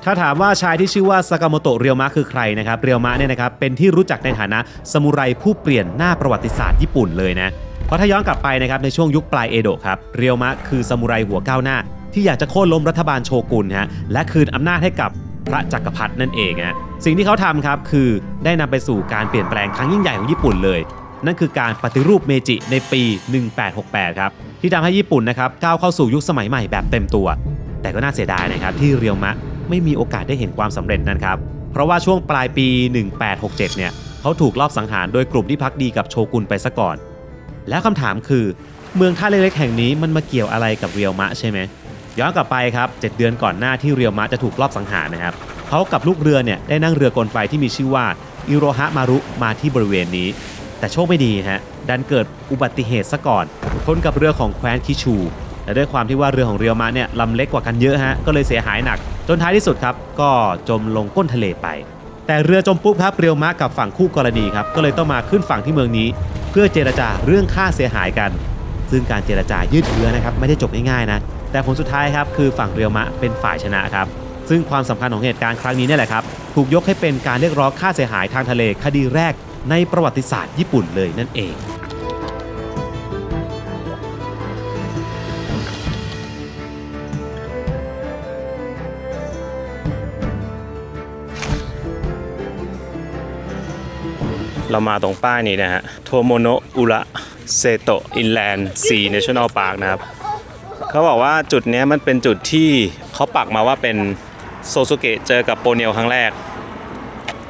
ถ้าถามว่าชายที่ชื่อว่าซากาโมโตะเรียวมะคือใครนะครับเรียวมะเนี่ยนะครับเป็นที่รู้จักในฐานะซามูไรผู้เปลี่ยนหน้าประวัติศาสตร์ญี่ปุ่นเลยนะเพราะถ้าย้อนกลับไปนะครับในช่วงยุคปลายเอโดะครับเรียวมะคือซามูไรหัวก้าวหน้าที่อยากจะโค่นล้มรัฐบาลโชกุนฮะและคืนอำนาจให้กับพระจักรพรรดินั่นเองฮะสิ่งที่เขาทำครับคือได้นำไปสู่การเปลี่ยนแปลงครั้งยิ่งใหญ่ของญี่ปุ่นเลย นั่นคือการปฏิรูปเมจิในปี 1868 ครับที่ทำให้ญี่ปุ่นนะครับก้าวเข้าสู่ยุคสมัยใหม่แบบเต็มตัวแต่ก็น่าเสียดายนะครับที่เรียวมะไม่มีโอกาสได้เห็นความสำเร็จนั้นครับเพราะว่าช่วงปลายปี 1867 เนี่ยเขาถูกลอบสังหารโดยกลุ่มที่ภักดีกับโชกุนไปซะก่อนแล้วคำถามคือเมืองท่าเล็กๆแห่งนี้มันมาเกี่ยวอะไรกับเรียวมะใช่ไหมย้อนกลับไปครับ7 เดือนก่อนหน้าที่เรียวมะจะถูกลอบสังหารนะครับเขากับลูกเรือเนี่ยได้นั่งเรือกลไฟที่มีชื่อว่าอิโรฮะมารุมาที่บริเวณนี้แต่โชคไม่ดีฮะดันเกิดอุบัติเหตุซะก่อนชนกับเรือของแคว้นคิชูและด้วยความที่ว่าเรือของเรียวมะเนี่ยลำเล็กกว่ากันเยอะฮะก็เลยเสียหายหนักจนท้ายที่สุดครับก็จมลงก้นทะเลไปแต่เรือจมปุ๊บครับเรียวมะกับฝั่งคู่กรณีครับก็เลยต้องมาขึ้นฝั่งที่เมืองนี้เพื่อเจรจาเรื่องค่าเสียหายกันซึ่งการเจรจายืดเยื้อนะครับไม่ได้จบง่ายๆนะแต่ผลสุดท้ายครับคือฝั่งเรียวมะเป็นฝ่ายชนะครับซึ่งความสำคัญของเหตุการณ์ครั้งนี้เนี่ยแหละครับถูกยกให้เป็นการเรียกร้องค่าเสียหายทางทะเลคดีแรกในประวัติศาสตร์ญี่ปุ่นเลยนั่นเองเรามาตรงป้ายนี้นะฮะโทโมโนะอุระเซโตะอินแลนด์ซีเนชั่นแนลพาร์คนะครับเขาบอกว่าจุดนี้มันเป็นจุดที่เขาปักมาว่าเป็นโซซุเกะเจอกับโปเนียวครั้งแรก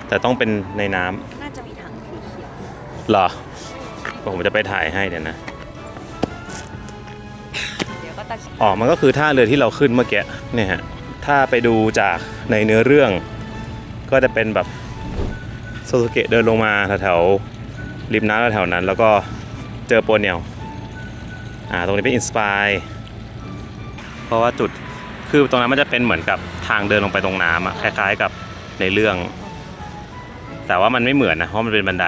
แต่ต้องเป็นในน้ำ น่าจะมีถังสีเขียว เหรอผมจะไปถ่ายให้เดี๋ยวนะ เดี๋ยวก็ตัด อ๋อมันก็คือท่าเรือที่เราขึ้นเมื่อกี้เนี่ยฮะถ้าไปดูจากในเนื้อเรื่องก็จะเป็นแบบโซซุเกะเดินลงมาแถวๆริมน้ำแถวๆนั้นแล้วก็เจอโปเนียวตรงนี้เป็นอินสปายเพราะว่าจุดคือตรงนั้นมันจะเป็นเหมือนกับทางเดินลงไปตรงน้ำอะคล้ายๆกับในเรื่องแต่ว่ามันไม่เหมือนนะเพราะมันเป็นบันได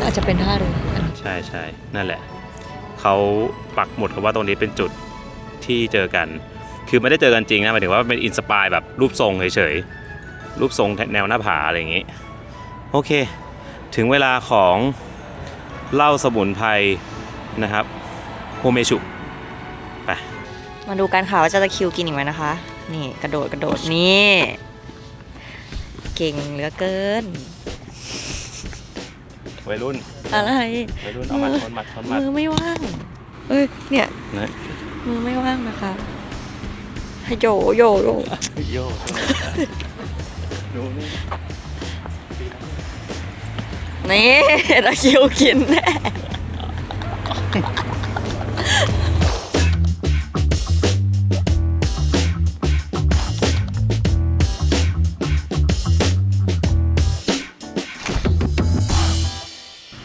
อาจจะเป็นท่าเรือ ใช่ใช่นั่นแหละเขาปักหมุดว่าตรงนี้เป็นจุดที่เจอกันคือไม่ได้เจอกันจริงนะหมายถึงว่าเป็นอินสปายแบบรูปทรงเฉยๆรูปทรงแนวหน้าผาอะไรอย่างงี้โอเคถึงเวลาของเหล้าสมุนไพรนะครับโฮเมชุไป มาดูกันค่ะว่าจะตะคริวกินอีกไหมนะคะนี่กระโดดนี่เก่งเหลือเกิน วัยรุ่น อะไร วัยรุ่นเอามัดทนมัดทนมัด มือไม่ว่างเอ้ยเนี่ย นะ มือไม่ว่างนะคะให้โยโย โยดูนี่ นี่ตะคริวกินแน่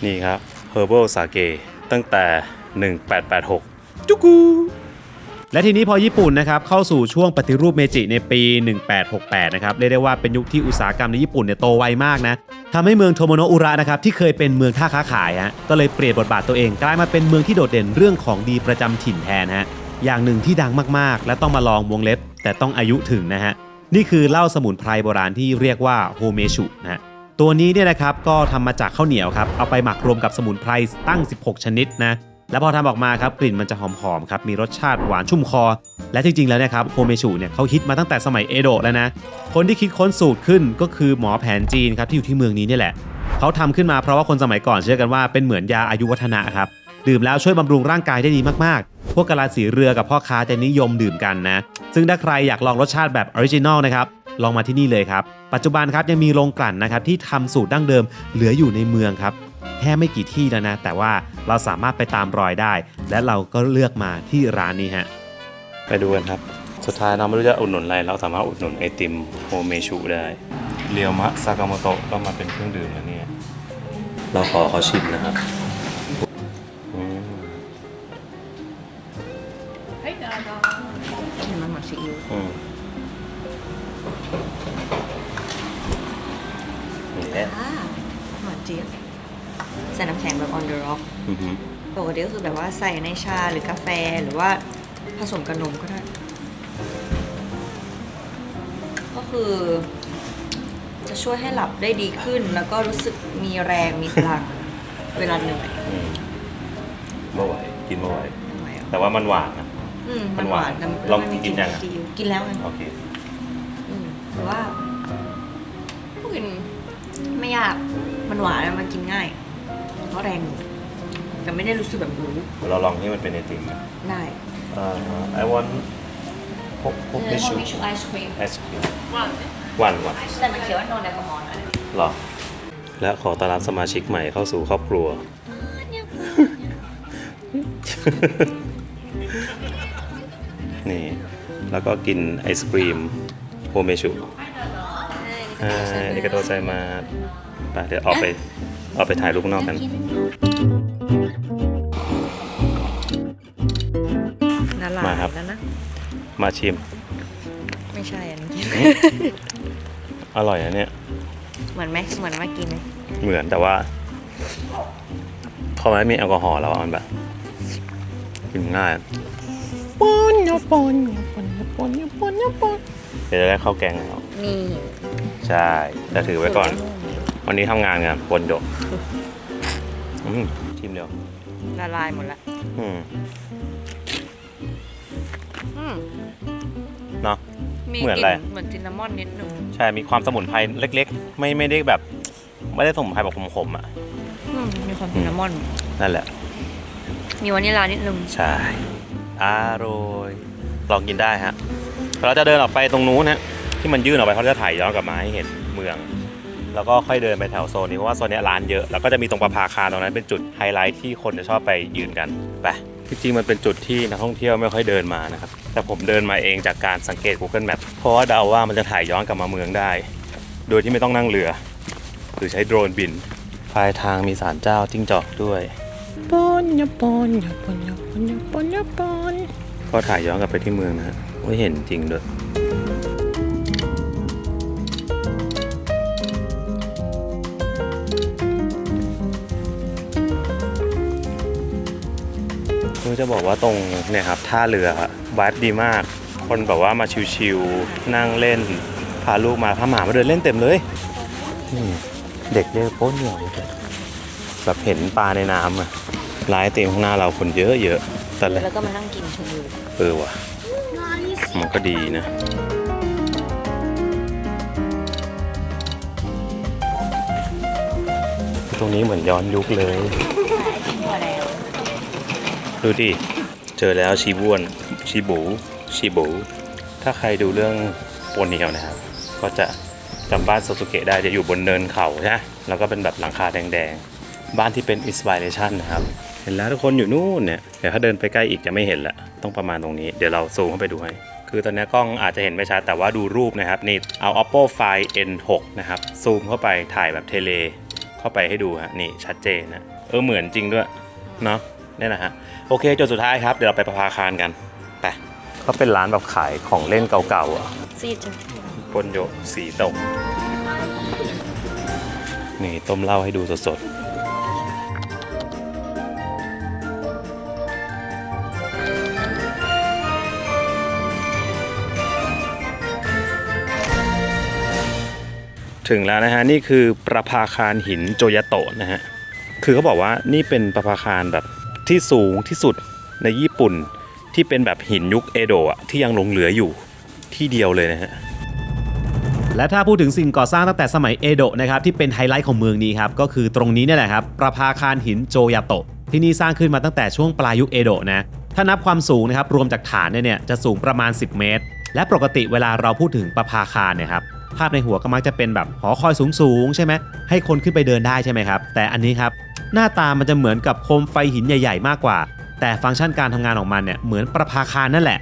นี่ครับ Herbal Sake ตั้งแต่ 1886 จุกู และทีนี้พอญี่ปุ่นนะครับเข้าสู่ช่วงปฏิรูปเมจิในปี 1868 นะครับเรียกได้ว่าเป็นยุคที่อุตสาหกรรมในญี่ปุ่นเนี่ยโตไวมากนะทำให้เมืองโทโมโนะอุระนะครับที่เคยเป็นเมืองท่าค้าขายฮะก็เลยเปลี่ยนบทบาทตัวเองกลายมาเป็นเมืองที่โดดเด่นเรื่องของดีประจำถิ่นแทนฮะอย่างหนึ่งที่ดังมากๆและต้องมาลองวงเล็บแต่ต้องอายุถึงนะฮะนี่คือเหล้าสมุนไพรโบราณที่เรียกว่าโฮเมชุนะฮะตัวนี้เนี่ยนะครับก็ทำมาจากข้าวเหนียวครับเอาไปหมักรวมกับสมุนไพรตั้ง 16 ชนิดนะแล้วพอทำออกมาครับกลิ่นมันจะหอมๆครับมีรสชาติหวานชุ่มคอและจริงๆแล้วนะครับโฮเมชุเนี่ยเขาฮิตมาตั้งแต่สมัยเอโดะแล้วนะคนที่คิดค้นสูตรขึ้นก็คือหมอแผนจีนครับที่อยู่ที่เมืองนี้นี่แหละเขาทำขึ้นมาเพราะว่าคนสมัยก่อนเชื่อกันว่าเป็นเหมือนยาอายุวัฒนะครับดื่มแล้วช่วยบำรุงร่างกายได้ดีมากๆพวกกะลาสีเรือกับพ่อค้าจะนิยมดื่มกันนะซึ่งถ้าใครอยากลองรสชาติแบบออริจินอลนะครับลองมาที่นี่เลยครับปัจจุบันครับยังมีโรงกลั่นนะครับที่ทำสูตรดั้งเดิมเหลืออยู่ในเมืองครับแค่ไม่กี่ที่แล้วนะแต่ว่าเราสามารถไปตามรอยได้และเราก็เลือกมาที่ร้านนี้ฮะ ไปดูกันครับ สุดท้ายเราไม่รู้จะอุดหนุนอะไรเราสามารถอุดหนุนไอติมโฮเมชุได้เรียวมะซากาโมโตะก็มาเป็นเครื่องดื่มแล้วเนี่ยเราขอเขาชิมนะครับอืม มันเหมือนซีอิ๊ว อืมนี่แหละ เหมือนจี๊บใส่น้ำแข็งแบบ on the rock อือหือ ปกติก็คือแบบว่าใส่ในชาหรือกาแฟหรือว่าผสมกับนมก็ได้ ก็คือจะช่วยให้หลับได้ดีขึ้น แล้วก็รู้สึกมีแรงมีพลัง เวลาเหนื่อย เมื่อไหวกินเมื่อไหว ทำไมอ่ะ แต่ว่ามันหวานนะ มันหวาน ลองกินยังอะ ซีอิ๊วกินแล้วไง โอเค หรือว่ากินไม่ยากมันหวานมันกินง่ายเพราะแรง แต่ไม่ได้รู้สึกแบบรู้ เราลองที่มันเป็นไอติม ได้ I want พกมิชู ไอศครีม ไอศครีมวัน แต่มันเขียนว่าโนนแอลกอฮอล์นะ หรอ และขอต้อนรับสมาชิกใหม่เข้าสู่ครอบครัว นี่ แล้วก็กินไอศครีมโฮเมชูนี่ก็ตัวใจมาไปเดี๋ยวออกไปถ่ายรูปข้างนอกกัน ละลาย มาครับ แล้วนะ มาชิม ไม่ใช่อันนี้ อร่อยนะเนี่ย เหมือนไหมเหมือนเมื่อกี้ไหม เหมือนแต่ว่าพอไม่มีแอลกอฮอล์แล้วอะมันแบบกินง่ายเดี๋ยวจะได้ข้าวแกงแล้ว นี่ ใช่แต่ถือไว้ก่อน วันนี้ทำงานกันปนโดกชิมเดียว ละลายหมดละ อืม อืม เนาะ มี เหมือน ก อะไร ลิ่นเหมือนซินนามอนนิดนึง ใช่มีความสมุนไพรเล็กๆ ไม่ได้แบบ ไม่ได้สมุนไพรแบบขมๆอ่ะ มีความซินนามอน นั่นแหละ มีวานิลลานิดนึง ใช่อร่อยลองกินได้ฮะเราจะเดินออกไปตรงนู้นนะที่มันยื่นออกไปเขาจะถ่ายย้อนกลับมาให้เห็นเมือง แล้วก็ค่อยเดินไปแถวโซนนี้เพราะว่าโซนนี้ร้านเยอะแล้วก็จะมีตรงประภาคารตรงนั้นเป็นจุดไฮไลท์ที่คนจะชอบไปยืนกันไปที่จริงมันเป็นจุดที่นักท่องเที่ยวไม่ค่อยเดินมานะครับแต่ผมเดินมาเองจากการสังเกต Google Map เพราะว่าเดาว่ามันจะถ่ายย้อนกลับมาเมืองได้ โดยที่ไม่ต้องนั่งเรือหรือใช้โดรนบินปลายทางมีศาลเจ้าจิ้งจอกด้วยก็ถ่ายย้อนกลับไปที่เมืองนะฮะไม่เห็นจริงด้วยคือจะบอกว่าตรงเนี่ยครับท่าเรือวายดีมาก คนแบบว่ามาชิวๆนั่งเล่นพาลูกมาพาหมามาเดินเล่นเต็มเลยนี่เด็กเล่นโป๊ะเหนียวแบบเห็นปลาในน้ำอะร้านไอติมข้างหน้าเราคนเยอะๆแต่ละ แล้วก็มานั่งกินชมวิว ว่ะมันก็ดีนะตรงนี้เหมือนย้อนยุคเลยดูดิเจอแล้วชีบ้วนชีบูถ้าใครดูเรื่องโปเนียวนะครับก็จะจำบ้านโซซุเกะได้จะอยู่บนเนินเขาใช่ไหมแล้วก็เป็นแบบหลังคาแดงๆบ้านที่เป็นอินสปิเรชันนะครับเห็นแล้วทุกคนอยู่นู่นเนี่ยเดี๋ยวถ้าเดินไปใกล้อีกจะไม่เห็นละต้องประมาณตรงนี้เดี๋ยวเราซูมเข้าไปดูให้คือตอนนี้กล้องอาจจะเห็นไม่ชัดแต่ว่าดูรูปนะครับนี่เอา Oppo Find N6 นะครับซูมเข้าไปถ่ายแบบเทเลเข้าไปให้ดูฮะนี่ชัดเจนนะเหมือนจริงด้วยเนาะนี่นะฮะโอเคจุดสุดท้ายครับเดี๋ยวเราไปประภาคารกันไปเขาเป็นร้านแบบขายของเล่นเก่าๆอ่ะ ซีดจัง ปนโยสีตกนี่ต้มเหล้าให้ดูสดๆถึงแล้วนะฮะนี่คือประภาคารหินโจยาโตะนะฮะคือเขาบอกว่านี่เป็นประภาคารแบบที่สูงที่สุดในญี่ปุ่นที่เป็นแบบหินยุคเอโดะที่ยังหลงเหลืออยู่ที่เดียวเลยนะฮะ และถ้าพูดถึงสิ่งก่อสร้างตั้งแต่สมัยเอโดะนะครับที่เป็นไฮไลท์ของเมืองนี้ครับก็คือตรงนี้เนี่ยแหละครับประภาคารหินโจยาโตะที่นี่สร้างขึ้นมาตั้งแต่ช่วงปลายยุคเอโดะนะถ้านับความสูงนะครับรวมจากฐานเนี่ยจะสูงประมาณ10เมตรและปกติเวลาเราพูดถึงประภาคารเนี่ยครับภาพในหัวก็มักจะเป็นแบบหอคอยสูงๆใช่ไหมให้คนขึ้นไปเดินได้ใช่ไหมครับแต่อันนี้ครับหน้าตามันจะเหมือนกับโคมไฟหินใหญ่ๆมากกว่าแต่ฟังก์ชันการทำงานของมันเนี่ยเหมือนประภาคารนั่นแหละ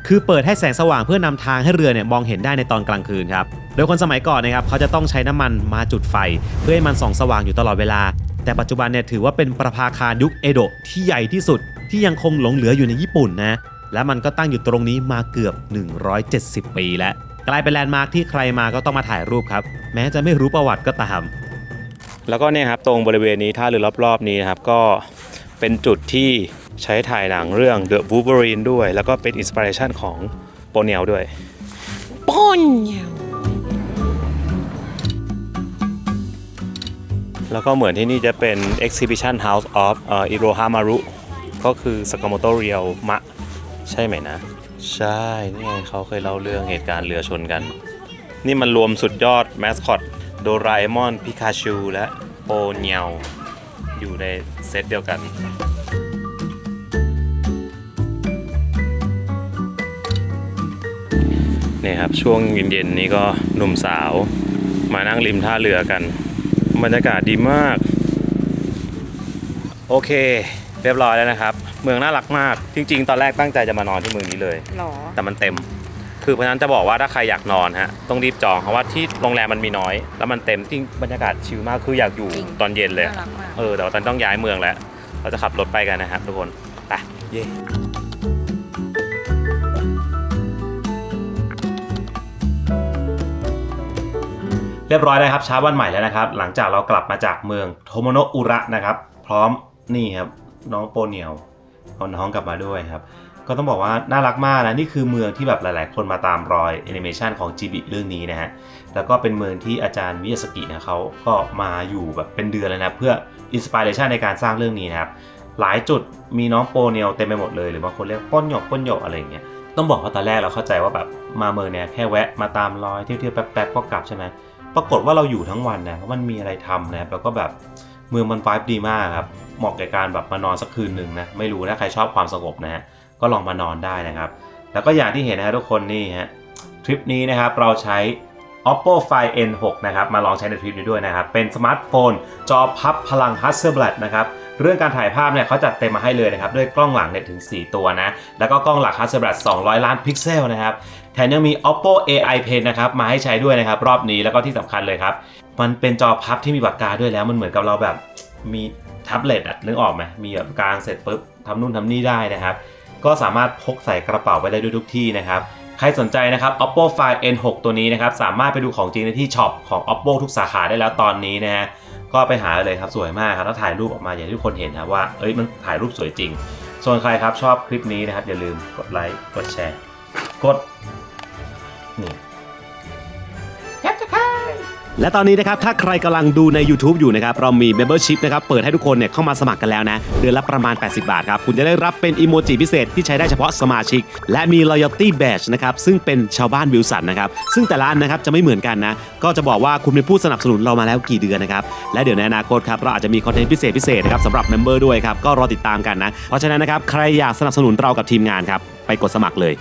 คือเปิดให้แสงสว่างเพื่อนำทางให้เรือเนี่ยมองเห็นได้ในตอนกลางคืนครับโดยคนสมัยก่อนนะครับเขาจะต้องใช้น้ำมันมาจุดไฟเพื่อให้มันส่องสว่างอยู่ตลอดเวลาแต่ปัจจุบันเนี่ยถือว่าเป็นประภาคารยุคเอโดะที่ใหญ่ที่สุดที่ยังคงหลงเหลืออยู่ในญี่ปุ่นนะและมันก็ตั้งอยู่ตรงนี้มาเกือบ170ปีแล้วกลายเป็นแลนด์มาร์คที่ใครมาก็ต้องมาถ่ายรูปครับแม้จะไม่รู้ประวัติก็ตามแล้วก็เนี่ยครับตรงบริเวณนี้ท่าเรือรอบๆนี้นะครับก็เป็นจุดที่ใช้ถ่ายหนังเรื่อง The Wolverine ด้วยแล้วก็เป็นอินสปิเรชันของโปเนียวด้วยโปเนียวแล้วก็เหมือนที่นี่จะเป็น Exhibition House of Irohamaru ก็คือ Sakamoto Ryoma ใช่ไหมนะใช่นี่ไงเขาเคยเล่าเรื่องเหตุการณ์เรือชนกันนี่มันรวมสุดยอดแมสคอตโดราเอมอนพิคาชูและโปเนียว อยู่ในเซตเดียวกันนี่ครับช่วงเย็นๆนี้ก็หนุ่มสาวมานั่งริมท่าเรือกันบรรยากาศดีมากโอเคเรียบร้อยแล้วนะครับเมืองน่ารักมากจริงๆตอนแรกตั้งใจจะมานอนที่เมืองนี้เลย หรอ แต่มันเต็มคือเพราะฉะนั้นจะบอกว่าถ้าใครอยากนอนฮะต้องรีบจองเพราะว่าที่โรงแรมมันมีน้อยแล้วมันเต็มจริงบรรยากาศชิลมากคืออยากอยู่ จริง ตอนเย็นเลย น่ารักมาก แต่ว่าตอนต้องย้ายเมืองแล้วเราจะขับรถไปกันนะครับทุกคนไปเย่เรียบร้อยแล้วครับเช้าวันใหม่แล้วนะครับหลังจากเรากลับมาจากเมืองโทโมโนะอุระนะครับพร้อมนี่ครับน้องโปเนียวเอาน้องกลับมาด้วยครับก็ต้องบอกว่าน่ารักมากนะนี่คือเมืองที่แบบหลายๆ คนมาตามรอยแอนิเมชันของจิบิเรื่องนี้นะฮะแล้วก็เป็นเมืองที่อาจารย์มิยาสกินะเขาก็มาอยู่แบบเป็นเดือนเลยนะเพื่ออินสปิเรชันในการสร้างเรื่องนี้นะครับหลายจุดมีน้องโปเนียวเต็มไปหมดเลยหรือบางคนเรียกป้นหยกอะไรอย่างเงี้ยต้องบอกว่าตอนแรกเราเข้าใจว่าแบบมาเมืองเนี่ยแค่แวะมาตามรอยเที่ยวๆแป๊บๆก็กลับใช่ไหมปรากฏว่าเราอยู่ทั้งวันนะเพราะมันมีอะไรทำนะแล้วก็แบบเมืองมันไวบ์ดีมากครับเหมาะแก่การแบบมานอนสักคืนหนึ่งนะไม่รู้นะใครชอบความสงบนะฮะก็ลองมานอนได้นะครับแล้วก็อย่างที่เห็นนะครับทุกคนนี่ฮะทริปนี้นะครับเราใช้ Oppo Find N6 นะครับมาลองใช้ในทริปนี้ด้วยนะครับเป็นสมาร์ทโฟนจอพับพลัง Hasselblad นะครับเรื่องการถ่ายภาพเนี่ยเขาจัดเต็มมาให้เลยนะครับด้วยกล้องหลังเนี่ยถึง4ตัวนะแล้วก็กล้องหลัก Hasselblad 200 ล้านพิกเซลนะครับแถมยังมี Oppo AI Pen นะครับมาให้ใช้ด้วยนะครับรอบนี้แล้วก็ที่สำคัญเลยครับมันเป็นจอพับที่มีปากกาด้วยแล้วมันเหมือนกับเราแบบมีแท็บเล็ตอะนึกออกไหมมีแบบกลางเสร็จปุ๊บทำนู่นทำนี่ได้นะครับก็สามารถพกใส่กระเป๋าไปได้ด้วยทุกที่นะครับใครสนใจนะครับ Oppo Find N6 ตัวนี้นะครับสามารถไปดูของจริงในที่ช็อปของ Oppo ทุกสาขาได้แล้วตอนนี้นะฮะก็ไปหาเลยครับสวยมากครับแล้วถ่ายรูปออกมาอย่างที่ทุกคนเห็นครับว่ามันถ่ายรูปสวยจริงส่วนใครครับชอบคลิปนี้นะครับอย่าลืมกดไลค์กดแชร์กดนี่ และตอนนี้นะครับถ้าใครกำลังดูใน YouTube อยู่นะครับเรามี Membership นะครับเปิดให้ทุกคนเนี่ยเข้ามาสมัครกันแล้วนะเดือนละประมาณ80 บาทครับคุณจะได้รับเป็นอีโมจิพิเศษที่ใช้ได้เฉพาะสมาชิกและมี Loyalty Badge นะครับซึ่งเป็นชาวบ้านวิลสันนะครับซึ่งแต่ละอันนะครับจะไม่เหมือนกันนะก็จะบอกว่าคุณเป็นผู้สนับสนุนเรามาแล้วกี่เดือนนะครับและเดี๋ยวในอนาคตครับเราอาจจะมีคอนเทนต์พิเศษนะครับสำหรับ Member ด้วยครับก็รอติดตามกันนะเพราะฉะนั้นนะครับใครอยากสนับสนุนเรากับทีมงานครับไปกดสมัครเลย